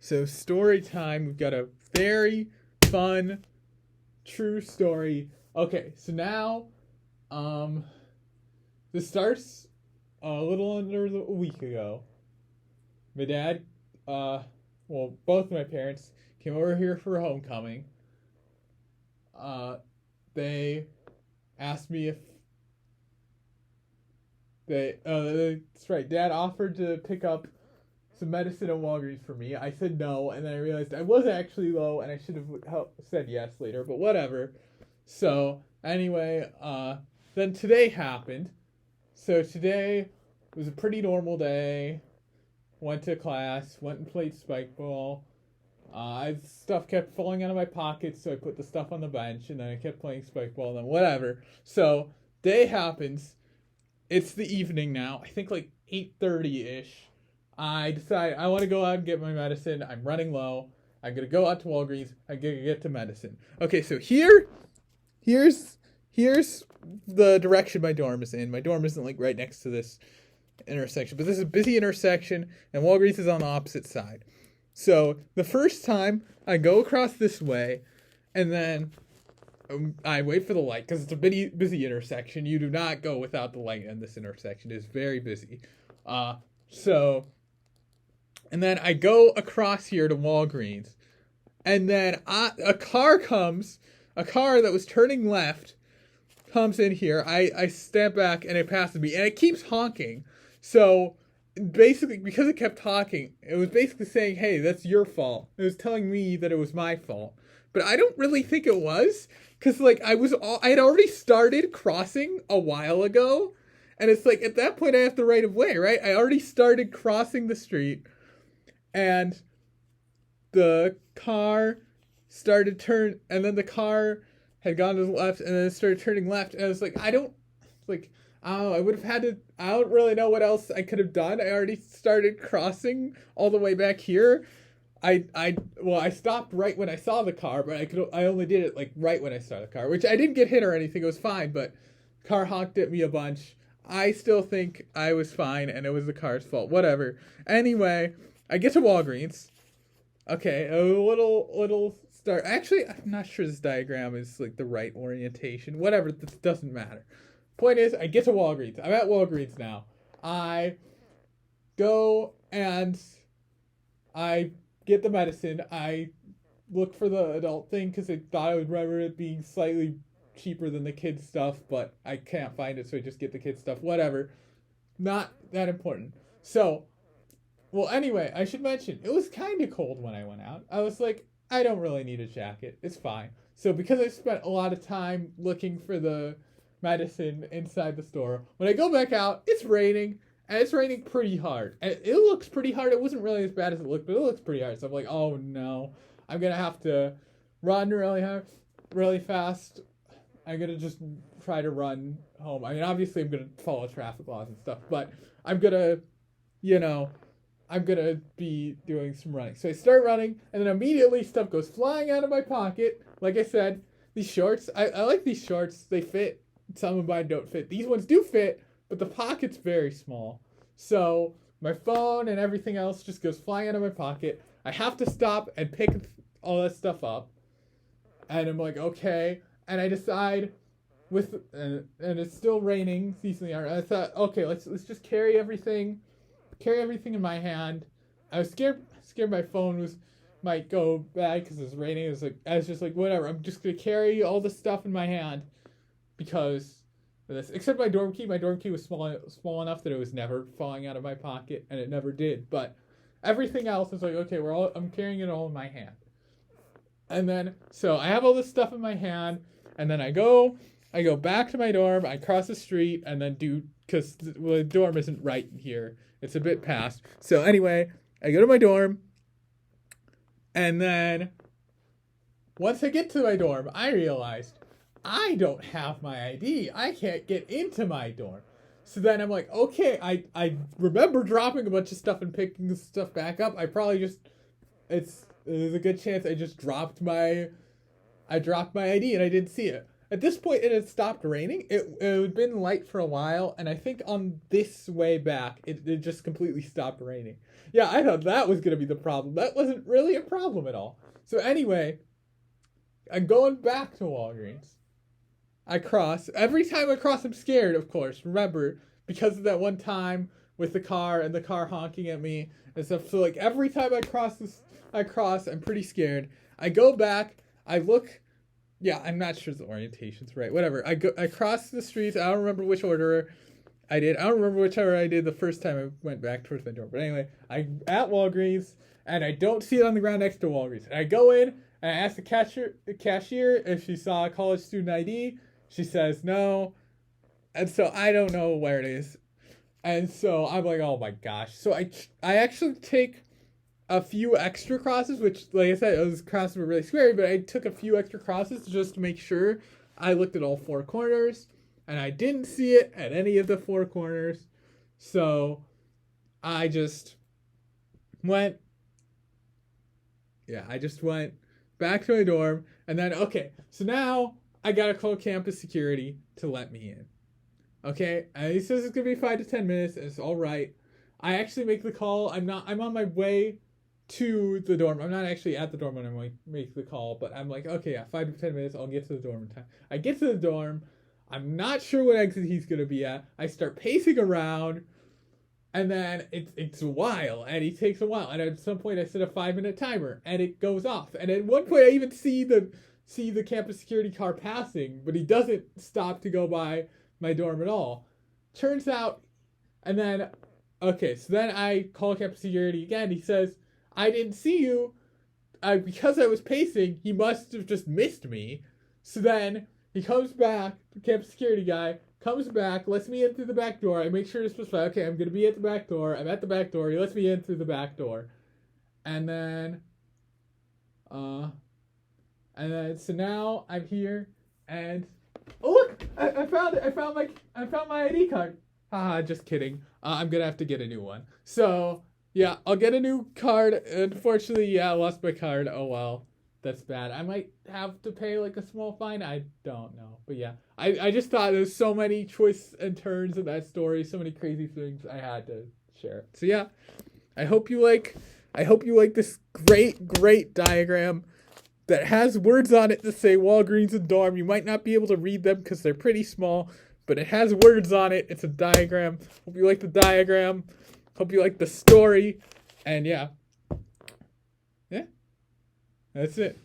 So story time. We've got a very fun, true story. Okay, so now, um, this starts a little under a week ago. My dad, both my parents came over here for homecoming. Uh, they asked me if that's right. Dad offered to pick up some medicine at Walgreens for me. I said no, and then I realized I was actually low, and I should have said yes later, but whatever. So anyway, then today happened. So today was a pretty normal day. Went to class, went and played spike ball. Stuff kept falling out of my pockets, so I put the stuff on the bench, and then I kept playing spike ball, and then whatever. So day happens. It's the evening now. I think like 8:30 ish. I decide I want to go out and get my medicine. I'm running low. I'm gonna go out to Walgreens. I'm gonna get to medicine. Okay, so here's the direction my dorm is in. My dorm isn't like right next to this intersection, but this is a busy intersection, and Walgreens is on the opposite side. So the first time I go across this way, and then I wait for the light because it's a busy intersection. You do not go without the light in this intersection. It is very busy. So, and then I go across here to Walgreens, and then a car that was turning left comes in here. I step back and it passes me, and it keeps honking. So basically, because it kept honking, it was basically saying, "Hey, that's your fault." It was telling me that it was my fault, but I don't really think it was, because like I had already started crossing a while ago, and it's like at that point I have the right of way, right? I already started crossing the street, and the car started turn, and then the car had gone to the left, and then it started turning left, and I was like, I would have had to. I don't really know what else I could have done. I already started crossing all the way back here. I stopped right when I saw the car, but I only did it like right when I saw the car, which I didn't get hit or anything. It was fine, but car honked at me a bunch. I still think I was fine, and it was the car's fault. Whatever. Anyway, I get to Walgreens. Okay, a little start. Actually, I'm not sure this diagram is like the right orientation. Whatever, this doesn't matter. Point is, I get to Walgreens. I'm at Walgreens now. I go and I get the medicine. I look for the adult thing because I thought I would remember it being slightly cheaper than the kids stuff, but I can't find it, so I just get the kids stuff. Whatever. Not that important. So, well, anyway, I should mention, it was kind of cold when I went out. I was like, I don't really need a jacket. It's fine. So because I spent a lot of time looking for the medicine inside the store, when I go back out, it's raining, and it's raining pretty hard. And it looks pretty hard. It wasn't really as bad as it looked, but it looks pretty hard. So I'm like, oh no, I'm gonna have to run really hard, really fast. I'm gonna just try to run home. I mean, obviously, I'm gonna follow traffic laws and stuff, but I'm gonna, I'm gonna be doing some running. So I start running, and then immediately stuff goes flying out of my pocket. Like I said, these shorts, I like these shorts. They fit. Some of mine don't fit. These ones do fit, but the pocket's very small. So my phone and everything else just goes flying out of my pocket. I have to stop and pick all that stuff up. And I'm like, okay. And I decide and it's still raining seasonally hard. I thought, okay, let's just carry everything in my hand. I was scared my phone might go bad because it was raining. I was just like, whatever. I'm just gonna carry all the stuff in my hand because of this. Except my dorm key. My dorm key was small enough that it was never falling out of my pocket, and it never did. But everything else is like, okay, I'm carrying it all in my hand. And then so I have all this stuff in my hand, and then I go back to my dorm. I cross the street and then because the dorm isn't right here. It's a bit past. So anyway, I go to my dorm, and then once I get to my dorm, I realized I don't have my ID. I can't get into my dorm. So then I'm like, okay, I remember dropping a bunch of stuff and picking the stuff back up. I probably there's a good chance I just dropped my ID and I didn't see it. at this point it had stopped raining. It had been light for a while, and I think on this way back it just completely stopped raining. Yeah, I thought that was gonna be the problem. That wasn't really a problem at all. So anyway, I'm going back to Walgreens. I cross. Every time I cross, I'm scared, of course. Remember, because of that one time with the car and the car honking at me and stuff. So like every time I cross, I'm pretty scared. I go back, I look. Yeah, I'm not sure the orientation's right. Whatever. I cross the streets. I don't remember which order I did. I don't remember which order I did the first time I went back towards my door. But anyway, I'm at Walgreens and I don't see it on the ground next to Walgreens. And I go in and I ask the cashier if she saw a college student ID. She says no. And so I don't know where it is. And so I'm like, oh my gosh. So I actually take a few extra crosses, which, like I said, those crosses were really scary, but I took a few extra crosses just to make sure. I looked at all four corners, and I didn't see it at any of the four corners. So I just went back to my dorm, and then, okay, so now I gotta call campus security to let me in. Okay, and he says it's gonna be 5 to 10 minutes, and it's all right. I actually make the call. I'm on my way to the dorm. I'm not actually at the dorm when I make the call, but I'm like, okay, yeah, 5 to 10 minutes. I'll get to the dorm in time. I get to the dorm. I'm not sure what exit he's gonna be at. I start pacing around, and then it's a while, and he takes a while. And at some point, I set a 5-minute timer, and it goes off. And at one point, I even see the campus security car passing, but he doesn't stop to go by my dorm at all. Turns out, and then, okay, so then I call campus security again. He says, I didn't see you. Because I was pacing, he must have just missed me. So then he comes back, the campus security guy comes back, lets me in through the back door. I make sure to specify, okay, I'm going to be at the back door. I'm at the back door. He lets me in through the back door. And then, so now I'm here, and oh look, I found it. I found my ID card. Haha, just kidding. I'm gonna have to get a new one. So yeah, I'll get a new card. Unfortunately, yeah, I lost my card. Oh well, that's bad. I might have to pay like a small fine. I don't know, but yeah, I just thought there's so many twists and turns in that story, so many crazy things I had to share. So yeah, I hope you like this great diagram that has words on it that say Walgreens and dorm. You might not be able to read them because they're pretty small, but it has words on it. It's a diagram. Hope you like the diagram. Hope you like the story. And yeah, that's it.